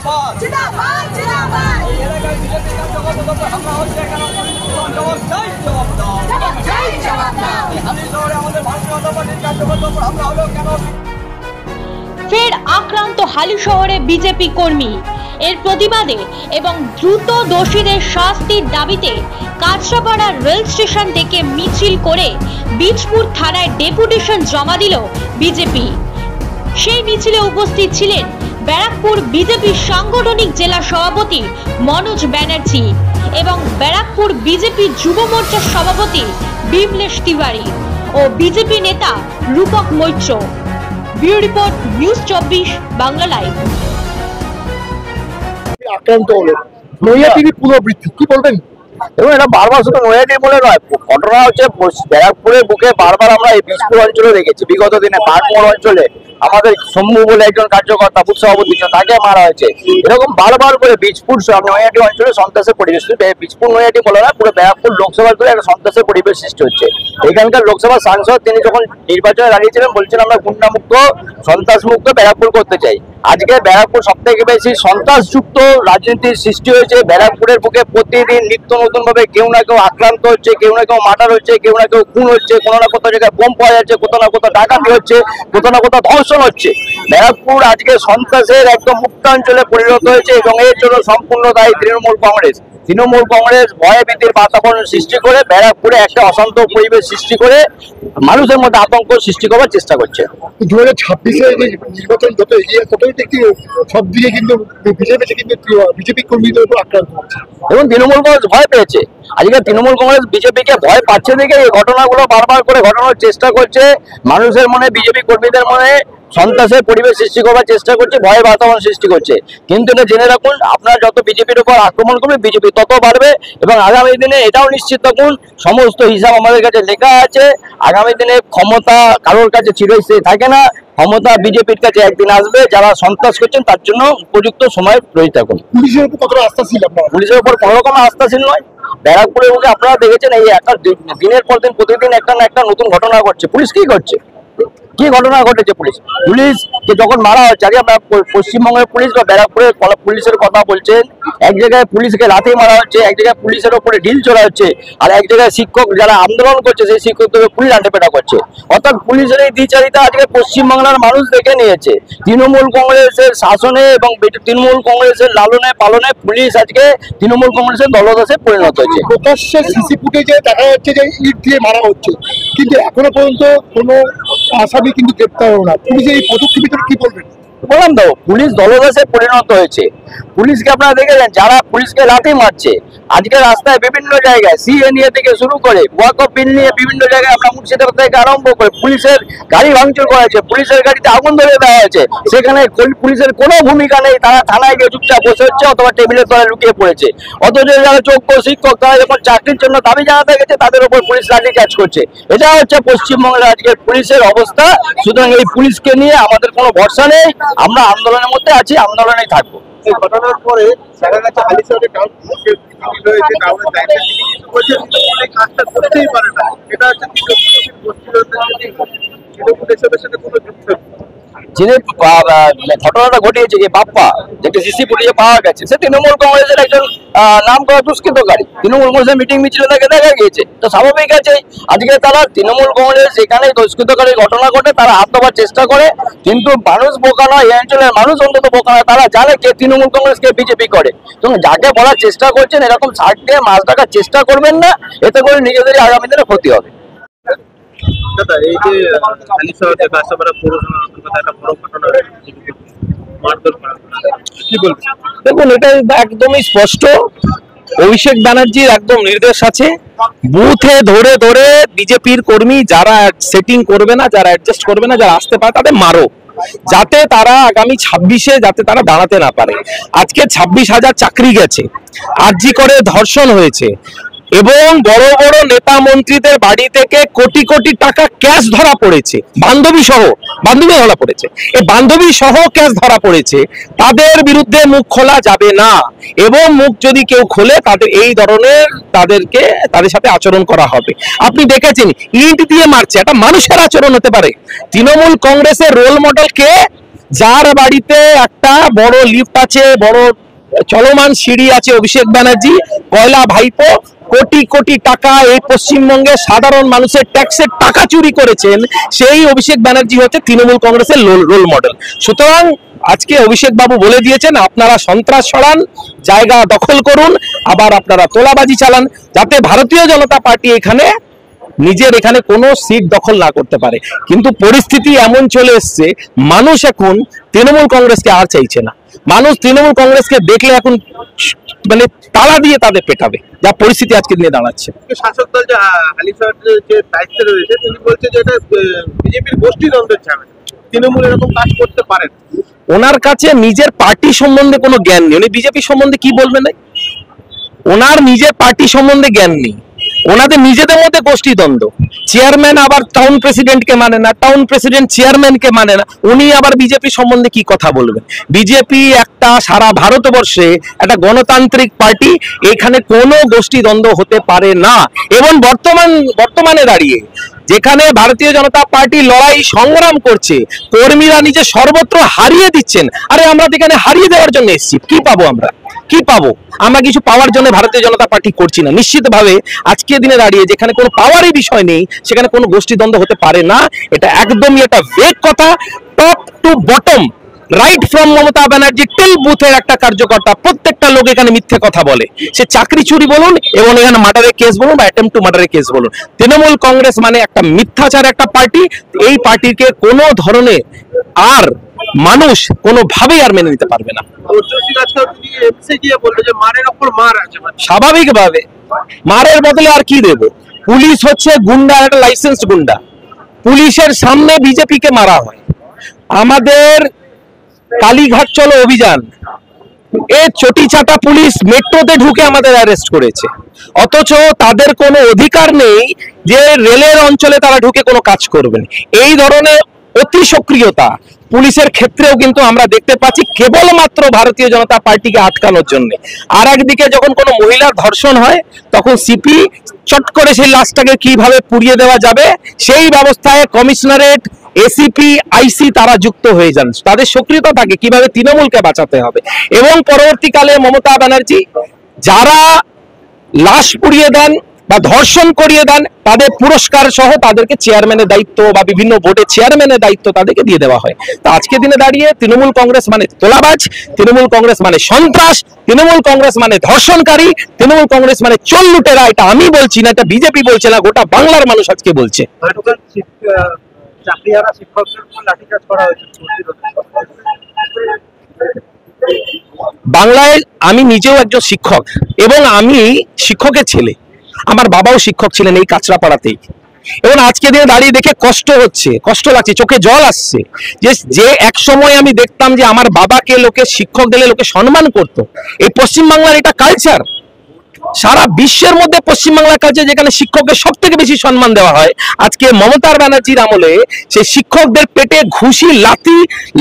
জিন্দাবাদ জিন্দাবাদ জিন্দাবাদ এই এলাকায় বিজেপি কার্যকর্তাদের উপর হামলা হচ্ছে কেন? জবাব চাই, জবাব দাও, জবাব চাই, জবাব দাও। এই হালি শহরে আমাদের ভারতীয় জনতা পার্টির কার্যকর্তাদের উপর হামলা হলো কেন? ফের আক্রান্ত হালি শহরে বিজেপি কর্মী। এর প্রতিবাদে এবং দ্রুত দোষীদের শাস্তির দাবিতে কাঁচরাপাড়া রেল স্টেশন থেকে মিছিল করে বীজপুর থানায় ডেপুটেশন জমা দিল বিজেপি। সেই মিছিলে উপস্থিত ছিলেন ব্যারাকপুর বিজেপি সাংগঠনিক জেলা সভাপতি মনোজ ব্যানার্জি এবং ব্যারাকপুর বিজেপি যুব মোর্চার সভাপতি বিমলেশ তিওয়ারি ও বিজেপি নেতা Rupak Maitra. Bureau report, news 24 Bangla live. আক্রান্ত হলো নৈহাটির পুনরাবৃত্তি, কি বলবেন? এবং এটা বারবার শুধু নৈহাটি বলে নয়, ঘটনা হচ্ছে ব্যারাকপুরের বুকে বারবার আমরা এই বীজপুর অঞ্চলে দেখেছি। বিগত দিনে বাগমোড় অঞ্চলে আমাদের শম্ভু বলে একজন কার্যকর্তা বুথ সভাপতি তাকে মারা হয়েছে। এরকম বারবার করে বীজপুর নৈহাটি অঞ্চলে সন্ত্রাসের পরিবেশ, বীজপুর নৈহাটি বলে না, পুরো ব্যারাকপুর লোকসভা জুড়ে একটা সন্ত্রাসের পরিবেশ সৃষ্টি হচ্ছে। এখানকার লোকসভা সাংসদ তিনি যখন নির্বাচনে দাঁড়িয়েছিলেন বলছেন আমরা গুন্ডামুক্ত সন্ত্রাসমুক্ত ব্যারাকপুর করতে চাই। আজকে ব্যারাকপুর সব থেকে বেশি সন্ত্রাসযুক্ত রাজনীতির সৃষ্টি হয়েছে। ব্যারাকপুরের বুকে প্রতিদিন নিত্য নতুন ভাবে কেউ না কেউ আক্রান্ত হচ্ছে, কেউ না কেউ মার্ডার হচ্ছে, কেউ না কেউ খুন হচ্ছে, কোনো না কোথাও জায়গায় বোম পাওয়া যাচ্ছে, কোথাও না কোথাও ডাকাতি হচ্ছে, কোথাও না কোথাও ধর্ষণ হচ্ছে। ব্যারাকপুর আজকে সন্ত্রাসের একদম মুক্তাঞ্চলে পরিণত হয়েছে এবং এর জন্য সম্পূর্ণ দায়ী তৃণমূল কংগ্রেস। তৃণমূল কংগ্রেস ভয় ভীতির বাতাবরণ সৃষ্টি করে ব্যারাকপুরে একটা অশান্ত পরিবেশ সৃষ্টি করে মানুষের মধ্যে আতঙ্ক সৃষ্টি করার চেষ্টা করছে। 2026-এ নির্বাচন যত এগিয়ে ততই দেখি সব দিকে কিন্তু বিজেপি কর্মীদের উপর আক্রান্ত হচ্ছে এবং তৃণমূল কংগ্রেস ভয় পেয়েছে। আজকে তৃণমূল কংগ্রেস বিজেপিকে ভয় পাচ্ছে দেখে এই ঘটনাগুলো বারবার করে ঘটানোর চেষ্টা করছে। মানুষের মনে, বিজেপি কর্মীদের মনে সন্ত্রাসের পরিবেশ সৃষ্টি করার চেষ্টা করছে, ভয় বাতাবরণ সৃষ্টি করছে। কিন্তু এটা জেনে রাখুন, আপনারা যত বিজেপির উপর আক্রমণ করবে বিজেপি তত বাড়বে এবং আগামী দিনে এটাও নিশ্চিত থাকুন, সমস্ত হিসাব আমাদের কাছে লেখা আছে। আগামী দিনে ক্ষমতা কারোর কাছে চিরস্থায়ী থাকে না, ক্ষমতা বিজেপির কাছে একদিন আসবে। যারা সন্ত্রাস করছেন তার জন্য উপযুক্ত সময় প্রয়োজন থাকুন। পুলিশের উপর কতটা আস্থাশীল আপনারা? পুলিশের উপর কোনো রকম আস্থাশীল নয়। ব্যারাকপুরের বুকে আপনারা দেখেছেন এই একটা দিনের পর দিন প্রতিদিন একটা না একটা নতুন ঘটনা ঘটছে। পুলিশ কি করছে, কি ঘটনা ঘটেছে? পুলিশকে যখন মারা হচ্ছে, আগে আমরা পশ্চিমবঙ্গের পুলিশ বা ব্যারাকপুরের পুলিশের কথা বলছেন, এক জায়গায় পুলিশকে লাথি মারা হচ্ছে, এক জায়গায় পুলিশের ওপরে ঢিল চলা হচ্ছে, আর এক জায়গায় শিক্ষক যারা আন্দোলন করছে সেই শিক্ষকদের পুলিশ আন্টেপেটা করছে। অর্থাৎ পুলিশের এই দ্বিচারিতা আজকে পশ্চিমবাংলার মানুষ দেখে নিয়েছে। তৃণমূল কংগ্রেসের শাসনে এবং তৃণমূল কংগ্রেসের লালনে পালনে পুলিশ আজকে তৃণমূল কংগ্রেসের দলদাসে পরিণত হয়েছে। প্রকাশ্যে সিসি ফুটেজে দেখা যাচ্ছে যে ইট দিয়ে মারা হচ্ছে, কিন্তু এখনো পর্যন্ত কোনো আসামি কিন্তু গ্রেপ্তার হলো না। পুলিশের এই পদক্ষেপের কি বলবেন? বললাম তো, পুলিশ দলদাসে পরিণত হয়েছে। পুলিশকে আপনারা দেখেছেন যারা পুলিশকে লাথি মারছে আজকে রাস্তায় বিভিন্ন জায়গায়, সিএ নিয়ে থেকে শুরু করে ওয়াকফ বিল নিয়ে বিভিন্ন জায়গায় আমরা মুর্শিদাবাদ থেকে আরম্ভ করে পুলিশের গাড়ি ভাঙচুর করা হয়েছে, পুলিশের গাড়িতে আগুন ধরে দেওয়া হয়েছে। সেখানে পুলিশের কোনো ভূমিকা নেই, তারা থানায় গিয়ে চুপচাপ বসে হচ্ছে অথবা টেবিলের তলায় লুকিয়ে পড়েছে। অথচ যারা যোগ্য শিক্ষক তারা যখন চাকরির জন্য দাবি জানাতে গেছে তাদের উপর পুলিশ লাঠিচার্জ করছে। এটা হচ্ছে পশ্চিমবঙ্গের আজকের পুলিশের অবস্থা। সুতরাং এই পুলিশকে নিয়ে আমাদের কোনো ভরসা নেই, আমরা আন্দোলনের মধ্যে আছি, আন্দোলনেই থাকবো। এই ঘটনার পরে দেখা গেছে হালি শহরে কাজটা করতেই পারে না, এটা হচ্ছে যিনি ঘটনাটা ঘটিয়েছে যে বাপ্পা, যেটা সিসি ফুটেজে পাওয়া গেছে, সে তৃণমূল কংগ্রেসের একজন নাম করা দুষ্কৃতকারী। তৃণমূল কংগ্রেসের মিটিং মিছিলে তাকে দেখা গিয়েছে, তো স্বাভাবিক আছে আজকে তারা তৃণমূল কংগ্রেস যেখানে দুষ্কৃতকারী ঘটনা ঘটে তারা হাত দেওয়ার চেষ্টা করে। কিন্তু মানুষ বোকা নয়, এই অঞ্চলের মানুষ অন্তত বোকা নয়, তারা জানে কে তৃণমূল কংগ্রেস কে বিজেপি করে। এবং যাকে বলার চেষ্টা করছেন এরকম ছাড় দিয়ে মাছ ঢাকার চেষ্টা করবেন না, এতে করে নিজেদেরই আগামী দিনে ক্ষতি হবে। এই যে হালি শহরে কাঁচরাপাড়া পৌরসভার অন্তর্গত একটা বড় ঘটনা মারধর করা, কি বলবেন? দেখুন, এটা একদমই স্পষ্ট, অভিষেক ব্যানার্জির একদম নির্দেশ আছে, বুথে ধরে ধরে বিজেপির কর্মী যারা সেটিং করবে না, যারা অ্যাডজাস্ট করবে না, যারা আসতে পারে তাদের মারো, যাতে তারা আগামী 26-এ যাতে তারা দাঁড়াতে না পারে। আজকে 26,000 চাকরি গেছে, আরজি করে ধর্ষণ হয়েছে এবং বড় বড় নেতা মন্ত্রীদের বাড়ি থেকে কোটি কোটি টাকা ক্যাশ ধরা পড়েছে, বান্ধবী ধরা পড়েছে। এই বান্ধবী সহ ক্যাশ ধরা পড়েছে, তাদের বিরুদ্ধে মুখ খোলা যাবে না এবং মুখ যদি কেউ খোলে তাদের এই ধরনের তাদের সাথে আচরণ করা হবে। আপনি দেখেছেন ইট দিয়ে মারছে, একটা মানুষের আচরণ হতে পারে? তৃণমূল কংগ্রেসের রোল মডেল কে? যার বাড়িতে একটা বড় লিফট আছে, বড় চলমান সিঁড়ি আছে, অভিষেক ব্যানার্জি কয়লা ভাইপো কোটি কোটি টাকা এই পশ্চিমবঙ্গে সাধারণ মানুষের ট্যাক্সের টাকা চুরি করেছেন, সেই অভিষেক ব্যানার্জি হচ্ছে তৃণমূল কংগ্রেসের রোল মডেল। সুতরাং আজকে অভিষেক বাবু বলে দিয়েছেন, আপনারা সন্ত্রাস ছড়ান, জায়গা দখল করুন, আবার আপনারা তোলাবাজি চালান, যাতে ভারতীয় জনতা পার্টি এখানে কোনো সিট দখল না করতে পারে। কিন্তু পরিস্থিতি এমন চলে এসছে, মানুষ এখন তৃণমূল কংগ্রেসকে আর চাইছে না। মানুষ তৃণমূল কংগ্রেসকে দেখলে এখন মানে তালা দিয়ে তাদের পেটাবে, যা পরিস্থিতি আজকে নিয়ে দাঁড়াচ্ছে। শাসক দল যে হালিশহরের যে দায়িত্বে রয়েছে, তিনি বলছে যে এটা বিজেপির গোষ্ঠী দ্বন্দ্বের ঝামেলা, তৃণমূল এরকম কাজ করতে পারেন। ওনার কাছে নিজের পার্টি সম্বন্ধে কোনো জ্ঞান নেই, উনি বিজেপি সম্বন্ধে কি বলবেন? ওনার নিজের পার্টি সম্বন্ধে জ্ঞান নেই, ওনাদের নিজেদের মধ্যে গোষ্ঠী দ্বন্দ্ব। চেয়ারম্যান আবার টাউন প্রেসিডেন্টকে মানে না, টাউন প্রেসিডেন্ট চেয়ারম্যানকে মানে না, উনি আবার বিজেপি সম্বন্ধে কি কথা বলবেন? বিজেপি একটা সারা ভারতবর্ষে একটা গণতান্ত্রিক পার্টি, এখানে কোনো গোষ্ঠী দ্বন্দ্ব হতে পারে না। এবং বর্তমানে দাঁড়িয়ে যেখানে ভারতীয় জনতা পার্টি লড়াই সংগ্রাম করছে, কর্মীরা নিজে সর্বত্র হারিয়ে দিচ্ছেন। আরে আমরা এখানে হারিয়ে দেওয়ার জন্য এসেছি, কি পাবো আমরা? কি পাবো? আমরা কিছু পাওয়ার জন্য ভারতীয় জনতা পার্টি করছি না। নিশ্চিতভাবে আজকের দিনে দাঁড়িয়ে যেখানে কোনো পাওয়ারই বিষয় নেই, সেখানে কোনো গোষ্ঠী দ্বন্দ্ব হতে পারে না। এটা একদমই একটা ভেগ কথা। Top to bottom, right from Mamata Banerjee till বুথের একটা কার্যকর্তা, প্রত্যেকটা লোক এখানে মিথ্যে কথা বলে। সে চাকরি চুরি বলুন এবং এখানে মার্ডারের কেস বলুন বা অ্যাটেম্প টু মার্ডারের কেস বলুন, তৃণমূল কংগ্রেস মানে একটা মিথ্যাচার একটা পার্টি। এই পার্টিকে কোনো ধরনের আর মানুষ কোনোভাবেই আর মেনে নিতে পারবে না। স্বাভাবিকভাবে মারের বদলে আর কি দেব? পুলিশ হচ্ছে গুন্ডা, একটা লাইসেন্স গুন্ডা। পুলিশের সামনে বিজেপিকে মারা হয়। আমাদের কালীঘাট চলো অভিযান, চটি চাটা পুলিশ মেট্রোতে ঢুকে আমাদের অ্যারেস্ট করেছে, অথচ তাদের কোনো অধিকার নেই যে রেলের অঞ্চলে তারা ঢুকে কোনো কাজ করবেন। এই ধরনের অতি সক্রিয়তা পুলিশের ক্ষেত্রেও কিন্তু আমরা দেখতে পাচ্ছি, কেবলমাত্র ভারতীয় জনতা পার্টিকে আটকানোর জন্য। আর একদিকে যখন কোনো মহিলার ধর্ষণ হয়, তখন সিপি চট করে সেই লাশটাকে কিভাবে পুড়িয়ে দেওয়া যাবে সেই ব্যবস্থায় কমিশনারেট, এসিপি, আইসি তারা যুক্ত হয়ে যান। তাদের সক্রিয়তা থাকে কিভাবে তৃণমূলকে বাঁচাতে হবে। এবং পরবর্তীকালে মমতা ব্যানার্জি যারা লাশ পুড়িয়ে দেন বা ধর্ষণ করিয়ে দেন, তাদের পুরস্কার সহ তাদেরকে চেয়ারম্যানের দায়িত্ব বা বিভিন্ন বোর্ডে চেয়ারম্যানের দায়িত্ব তাদেরকে দিয়ে দেওয়া হয়। তো আজকে দিনে দাঁড়িয়ে তৃণমূল কংগ্রেস মানে তোলাবাজ, তৃণমূল কংগ্রেস মানে সন্ত্রাস, তৃণমূল কংগ্রেস মানে ধর্ষণকারী, তৃণমূল কংগ্রেস মানে চোর লুটেরা। এটা আমি বলছি না, এটা বিজেপি বলছে না, গোটা বাংলার মানুষ আজকে বলছে। বাংলায় আমি নিজেও একজন শিক্ষক এবং আমি শিক্ষকের ছেলে, আমার বাবাও শিক্ষক ছিলেন এই কাঁচরাপাড়াতেই। এবং আজকে দিনে দাঁড়িয়ে দেখে কষ্ট লাগছে, চোখে জল আসছে যে এক সময় আমি দেখতাম যে আমার বাবাকে লোকে শিক্ষক দিলে লোকে সম্মান করতো। এই পশ্চিমবাংলার এটা কালচার, সারা বিশ্বের মধ্যে পশ্চিমবাংলার কালচার যেখানে শিক্ষককে সব থেকে বেশি সম্মান দেওয়া হয়। আজকে মমতা ব্যানার্জির আমলে সেই শিক্ষকদের পেটে ঘুষি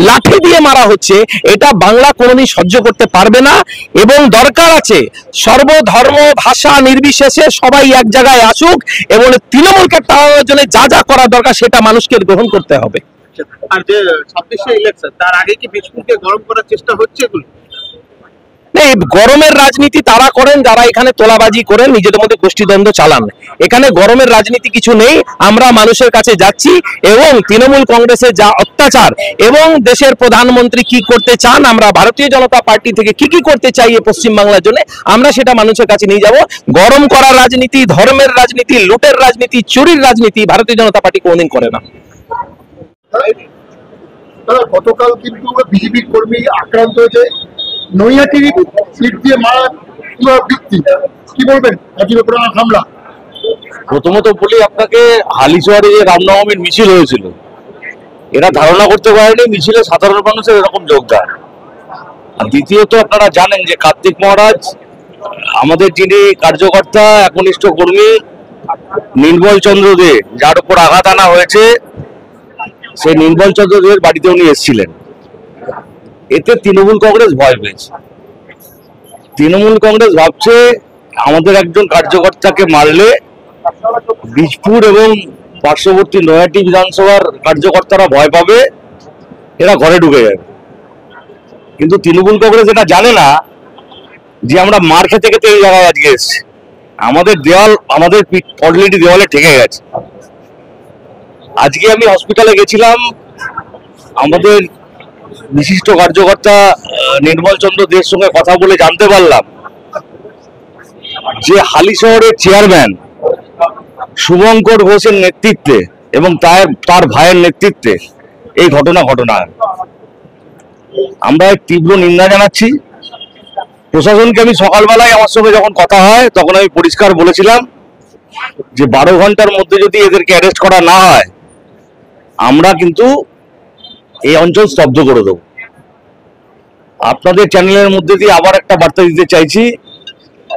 লাঠি দিয়ে মারা হচ্ছে। এটা বাংলা কোনোদিন সহ্য করতে পারবে না এবং দরকার আছে সর্বধর্ম ভাষা নির্বিশেষে সবাই এক জায়গায় আসুক এবং তৃণমূলকে তাড়ানোর জন্য যা যা করা দরকার সেটা মানুষকে গ্রহণ করতে হবে। আর যে 26শে ইলেকশন, তার আগে কি বীজপুরকে গরম করার চেষ্টা হচ্ছে এগুলো? গরমের রাজনীতি তারা করেন যারা এখানে তোলাবাজি করেন, নিজেদের মধ্যে গোষ্ঠীদ্বন্দ্ব চালান। এখানে গরমের রাজনীতি কিছু নেই। আমরা মানুষের কাছে যাচ্ছি এবং তৃণমূল কংগ্রেসের যা অত্যাচার এবং দেশের প্রধানমন্ত্রী কি করতে চান, আমরা ভারতীয় জনতা পার্টি থেকে কি করতে চাই এই পশ্চিমবাংলার জন্য, আমরা সেটা মানুষের কাছে নিয়ে যাব। গরম করার রাজনীতি, ধর্মের রাজনীতি, লুটের রাজনীতি, চুরির রাজনীতি ভারতীয় জনতা পার্টি কোনোদিন করে না। গতকাল কিন্তু বিজেপি কর্মী আক্রান্ত হয়েছে, নৈহাটি সিট দিয়ে মারা ব্যক্তি, কি বলবেন হামলা? প্রথমত বলি আপনাকে, হালিশহরে যে রামনবমীর মিছিল হয়েছিল, এরা ধারণা করতে পারেনি মিছিলে সাধারণ মানুষের এরকম যোগদান। আর দ্বিতীয়ত আপনারা জানেন যে কার্তিক মহারাজ আমাদের যিনি কার্যকর্তা একনিষ্ঠ কর্মী নির্মল চন্দ্র দে, যার উপর আঘাত আনা হয়েছে, সেই নির্মল চন্দ্র দের বাড়িতে উনি এসেছিলেন। এতে তৃণমূল কংগ্রেস ভয় পেয়েছে। তৃণমূল কংগ্রেস ভাবছে আমাদের একজন কার্যকর্তাকে মারলে বীজপুর এবং পার্শ্ববর্তী নৈহাটি বিধানসভার কার্যকর্তারা ভয় পাবে এরা ঘরে ঢুকে যাবে। কিন্তু তৃণমূল কংগ্রেস এটা জানে না যে আমরা মার খেতে খেতে এই জায়গায় আজকে এসেছি। আমাদের দেওয়াল, আমাদের অলরেডি দেওয়ালে ঠেকে গেছে। আজকে আমি হসপিটালে গেছিলাম, আমাদের বিশিষ্ট কার্যকর্তা নির্মল চন্দ্র দের সঙ্গে কথা বলে জানতে পারলাম যে হালিশহরের চেয়ারম্যান শুভঙ্কর ঘোষের নেতৃত্বে এবং তার ভাইয়ের নেতৃত্বে এই ঘটনা আমরা তীব্র নিন্দা জানাচ্ছি। প্রশাসনকে আমি সকালবেলায় আমার সঙ্গে যখন কথা হয় তখন আমি পরিষ্কার বলেছিলাম যে 12 ঘন্টার মধ্যে যদি এদেরকে অ্যারেস্ট করা না হয় আমরা কিন্তু এই অঞ্চল স্তব্ধ করে দেব। আপনাদের চ্যানেলের মধ্যে দিয়ে আবার একটা বার্তা দিতে চাইছি,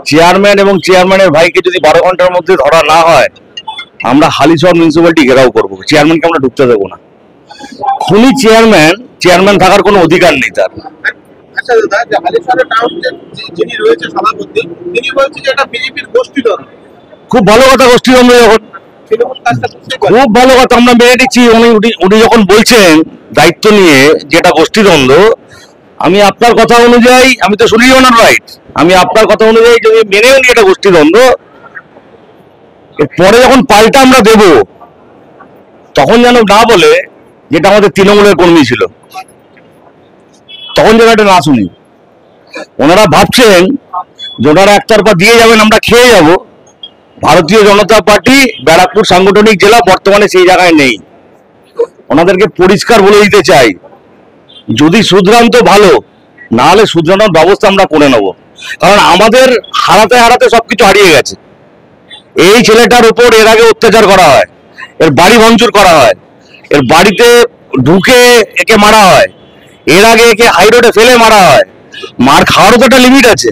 চেয়ারম্যান এবং চেয়ারম্যানের ভাইকে যদি 12 ঘন্টার মধ্যে ধরা না হয় আমরা হালিশহর মিউনিসিপ্যালিটি ঘেরাও করবো। চেয়ারম্যানকে আমরা ঢুকতে দেবো না। খুনি চেয়ারম্যান থাকার কোনো অধিকার নেই তার। আচ্ছা দাদা, যে হালিশহরের টাউন যিনি রয়েছে সভাপতি, তিনি বলছেন যে এটা বিজেপির গোষ্ঠীদ্বন্দ্ব। খুব ভালো কথা, গোষ্ঠীদ্বন্দ্ব যখন, তৃণমূল কাজটা বুঝতেই পারে। খুব ভালো কথা, আমরা মেনে নিচ্ছি। উনি যখন বলছেন দায়িত্ব নিয়ে যেটা গোষ্ঠীদ্বন্দ্ব, আমি আপনার কথা অনুযায়ী, আমি তো শুনি ওনার রাইট, আমি আপনার কথা অনুযায়ী যদি মেনেও নিই এটা গোষ্ঠীদ্বন্দ্ব, পরে যখন পাল্টা আমরা দেব তখন যেন না বলে যেটা আমাদের তৃণমূলের কর্মী ছিল, তখন যেন এটা না শুনি। ওনারা ভাবছেন যে ওনারা একতরফা দিয়ে যাবেন, আমরা খেয়ে যাব। ভারতীয় জনতা পার্টি ব্যারাকপুর সাংগঠনিক জেলা বর্তমানে সেই জায়গায় নেই। ওনাদেরকে পরিষ্কার বলে দিতে চাই, যদি শুধরান তো ভালো, না হলে শুধরানোর ব্যবস্থা আমরা করে নেব। কারণ আমাদের হারাতে হারাতে সবকিছু হারিয়ে গেছে। এই ছেলেটার উপর এর আগে অত্যাচার করা হয়, এর বাড়ি ভাঙচুর করা হয়, এর বাড়িতে ঢুকে একে মারা হয়, এর আগে একে হাইরোডে ফেলে মারা হয়। মার খাওয়ারও তো একটা লিমিট আছে,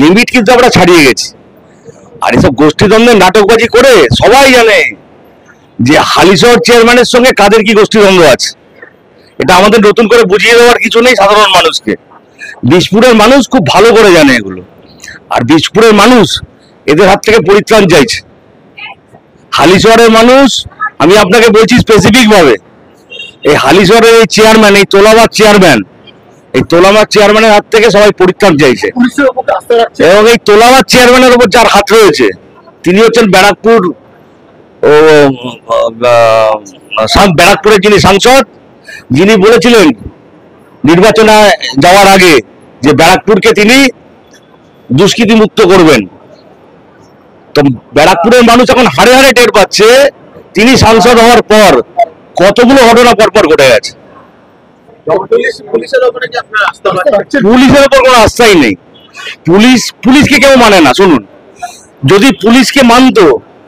লিমিট কিন্তু আমরা ছাড়িয়ে গেছি। আর এসব গোষ্ঠীদ্বন্দ্বের নাটকবাজি করে সবাই জানে যে হালিশহর চেয়ারম্যানের সঙ্গে কাদের কি গোষ্ঠীদ্বন্দ্ব আছে। এটা আমাদের নতুন করে বুঝিয়ে দেওয়ার কিছু নেই সাধারণ মানুষকে। বিষপুরের মানুষ খুব ভালো করে জানে এগুলো, আর বিষপুরের মানুষ এদের হাত থেকে পরিত্রাণ চাইছে। হালিশহরের মানুষ, আমি আপনাকে বলছি স্পেসিফিক ভাবে, এই হালিশহরের এই চেয়ারম্যান, এই তোলাবাজ চেয়ারম্যানের হাত থেকে সবাই পরিত্রাণ চাইছে। এবং এই তোলাবাজ চেয়ারম্যানের উপর যার হাত রয়েছে তিনি হচ্ছেন ব্যারাকপুরের যিনি সাংসদ, যিনি বলেছিলেন নির্বাচনে যাওয়ার আগে যে ব্যারাকপুরকে তিনি দুষ্কৃতি মুক্ত করবেন। তো ব্যারাকপুরের মানুষ এখন হাড়ে হাড়ে টের পাচ্ছে তিনি সাংসদ হওয়ার পর কতগুলো ঘটনা পরপর ঘটে গেছে। পুলিশের উপরে কি আপনার আস্থা আছে? পুলিশের উপর কোনো আস্থাই নেই। পুলিশকে কেউ মানে না। শুনুন, যদি পুলিশকে মানতো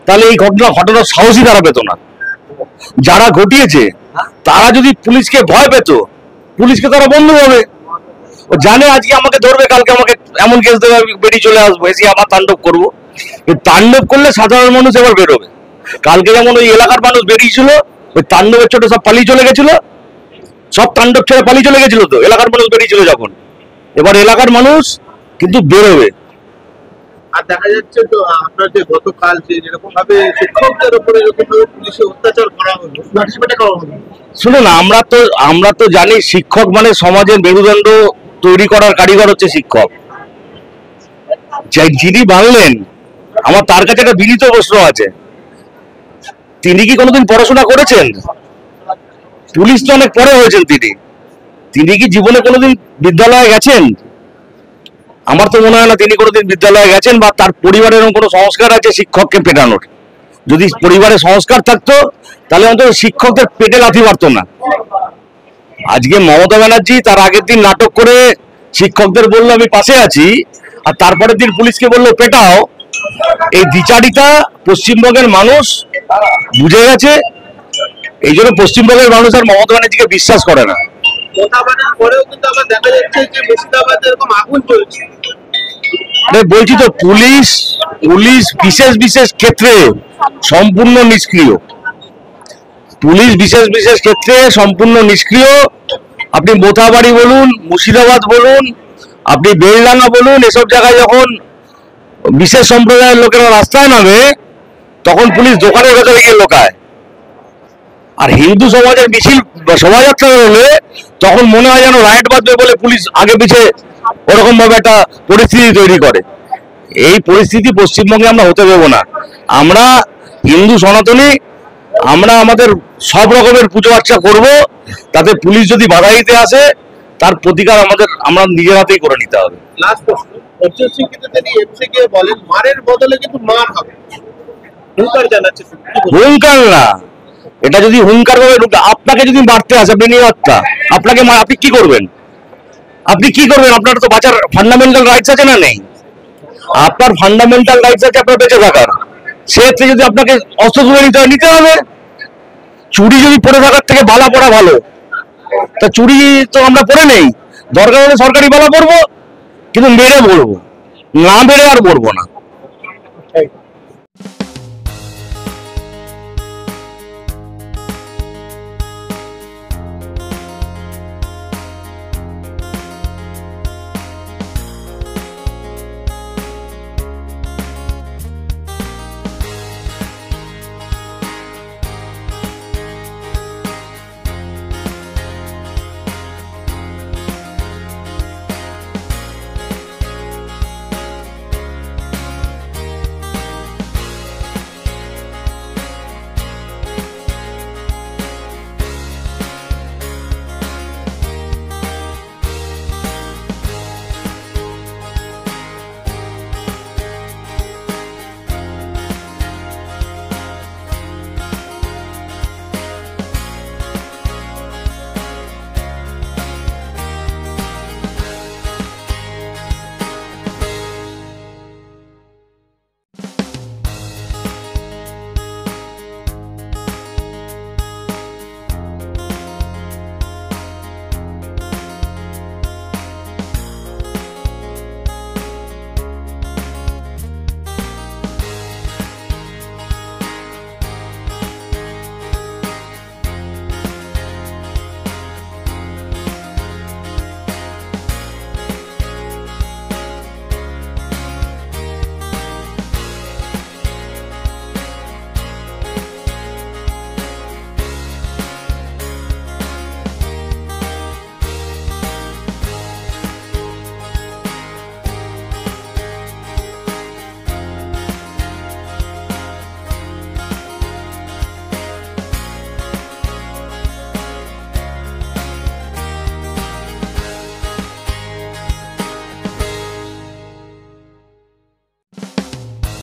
তাহলে এই ঘটনার সাহসী তারা পেত না। যারা ঘটিয়েছে তারা যদি পুলিশকে ভয় পেত, পুলিশকে তারা বন্ধু হবে। ও জানে আজকে আমাকে ধরবে, কালকে আমাকে এমন কেস দেবে, বেরিয়ে চলে আসবো, এসে আবার তাণ্ডব করবো। তাণ্ডব করলে সাধারণ মানুষ এবার বেরোবে। কালকে যেমন ওই এলাকার মানুষ বেরিয়েছিল, ওই তাণ্ডবের ছোট সব পালিয়ে চলে গেছিল, সব তাণ্ডব ছেড়ে পালিয়ে চলে গেছিল। তো এলাকার মানুষ বেরিয়েছিল যখন, এবার এলাকার মানুষ কিন্তু বেরোবে। আর দেখা যাচ্ছে তো আপনার যে গতকাল যে যেরকম ভাবে শিক্ষকদের উপরে যখন পুলিশে অত্যাচার করা হলো, লাঠিপেটা করা হলো। শুনুন, আমরা তো জানি শিক্ষক মানে সমাজের মেরুদণ্ড তৈরি করার কারিগর হচ্ছে শিক্ষক। যিনি বানলেন, আমার তার কাছে একটা বিনীত প্রশ্ন আছে, তিনি কি কোনোদিন পড়াশোনা করেছেন? পুলিশ তো অনেক পরে হয়েছেন তিনি কি জীবনে কোনোদিন বিদ্যালয়ে গেছেন? আমার তো মনে হয় না তিনি কোনোদিন বিদ্যালয়ে গেছেন, বা তার পরিবারের এরকম কোনো সংস্কার আছে শিক্ষককে পেটানোর। যদি পরিবারে সংস্কার থাকতো তাহলে অন্তত শিক্ষকদের পেটে লাথি মারতো না। আজকে মমতা ব্যানার্জি তার আগের দিন নাটক করে শিক্ষকদের বললো আমি পাশে আছি, আর তারপরের দিন পুলিশকে বললো পেটাও। এই দ্বিচারিতা পশ্চিমবঙ্গের মানুষ বুঝে গেছে। এই জন্য পশ্চিমবঙ্গের মানুষ আর মমতা ব্যানার্জিকে বিশ্বাস করে না। পরেও কিন্তু আবার দেখা যাচ্ছে যে মুর্শিদাবাদে এরকম আগুন চলছে। বলছি তো, পুলিশ বিশেষ ক্ষেত্রে সম্পূর্ণ নিষ্ক্রিয়। পুলিশ বিশেষ ক্ষেত্রে সম্পূর্ণ নিষ্ক্রিয়। আপনি মোথাবাড়ি বলুন, মুর্শিদাবাদ বলুন, আপনি বেলডাঙ্গা বলুন, এসব জায়গায় যখন বিশেষ সম্প্রদায়ের লোকেরা রাস্তায় নামে তখন পুলিশ দোকানের ভেতরে গিয়ে লোকায়। আর হিন্দু সমাজের মিছিল শোভাযাত্রা হলে তখন মনে হয় যেন রাইট বাঁধবে বলে পুলিশ আগে পিছে ওরকম ভাবে একটা পরিস্থিতি তৈরি করে। এই পরিস্থিতি পশ্চিমবঙ্গে আমরা হতে দেবো না। আমরা হিন্দু সনাতনী, আমরা আমাদের সব রকমের পুজো আর্চা করবো, তাতে পুলিশ যদি বাধা দিতে আসে তার প্রতিকার আমরা নিজের হাতেই করে নিতে হবে। লাস্ট প্রশ্ন, অর্জুন সিং কিন্তু তিনি এমসি গিয়ে বলেন মারের বদলে কিন্তু মার হবে, হুঙ্কার জানাচ্ছে। হুঙ্কার না, এটা যদি হুঙ্কার ভাবে আপনাকে যদি মারতে আসে আপনি নিরাপত্তা, আপনাকে আপনি কি করবেন? আপনি কি করবেন? আপনার তো বাঁচার ফান্ডামেন্টাল রাইটস আছে না নেই? আপনার ফান্ডামেন্টাল রাইটস আছে আপনার বেঁচে থাকার, সেক্ষেত্রে যদি আপনাকে অস্ত্র তুলে নিতে হবে। চুরি যদি পরে থাকার থেকে বালা পড়া ভালো, তা চুরি তো আমরা পরে নেই, দরকার হলে সরকারি বালা পরবো, কিন্তু মেরে পড়বো, না মেরে আর পড়বো না।